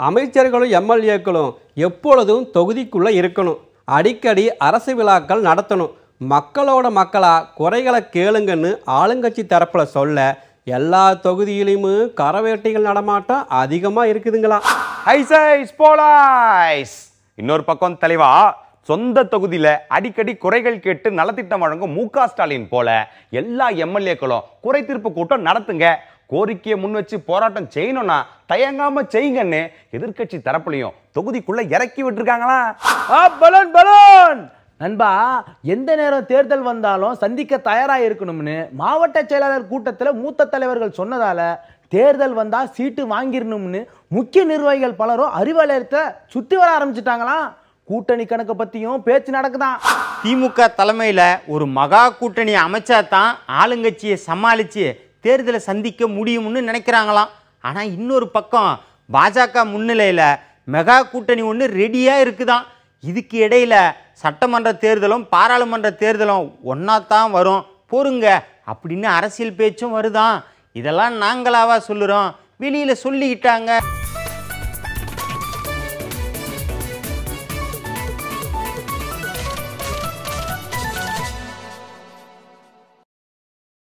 அமைச்சர்களும் எம்எல்ஏக்களும் எப்பொழுதும் தொகுதிக்குள்ளே இருக்கணும். அடிக்கடி அரசு விழாக்கள் நடத்தணும். மக்களோட மக்களாக குறைகளை கேளுங்கன்னு ஆளுங்கட்சி தரப்பில் சொல்ல எல்லா தொகுதியிலுமே கரவேட்டைகள் நடமாட்டம் அதிகமாக இருக்குதுங்களா. இன்னொரு பக்கம் தலைவா, சொந்த தொகுதியில அடிக்கடி குறைகள் கேட்டு நலத்திட்டம் வழங்கும் மு.க. ஸ்டாலின் போல எல்லா எம்எல்ஏக்களும் குறை தீர்ப்பு கூட்டம் நடத்துங்க, கோரிக்கையை முன் வச்சு போராட்டம் செய்யணும்னா தயங்காம செய்யுங்கன்னு எதிர்கட்சி தரப்புலையும் தொகுதிக்குள்ள இறக்கி விட்டுருக்காங்களா. நண்பா, எந்த நேரம் தேர்தல் வந்தாலும் சந்திக்க தயாராக இருக்கணும்னு மாவட்ட செயலாளர் கூட்டத்தில் மூத்த தலைவர்கள் சொன்னதால தேர்தல் வந்தா சீட்டு வாங்கிடணும்னு முக்கிய நிர்வாகிகள் பலரும் அறிவாலயத்தை சுத்தி வர ஆரம்பிச்சுட்டாங்களாம். கூட்டணி கணக்கு பத்தியும் பேச்சு நடக்குதான். திமுக தலைமையில ஒரு மகா கூட்டணி அமைச்சாதான் ஆளுங்கட்சியை சமாளிச்சு தேர்தலை சந்திக்க முடியும்னு நினைக்கிறாங்களாம். ஆனா இன்னொரு பக்கம் பாஜக முன்னிலையில மெகா கூட்டணி ஒன்று ரெடியா இருக்குதான். இதுக்கு இடையில சட்டமன்ற தேர்தலும் பாராளுமன்ற தேர்தலும் ஒன்னாத்தான் வரும் பொறுங்க அப்படின்னு அரசியல் பேச்சும் வருதான். இதெல்லாம் நாங்களாவா சொல்லுறோம், வெளியில சொல்லிக்கிட்டாங்க.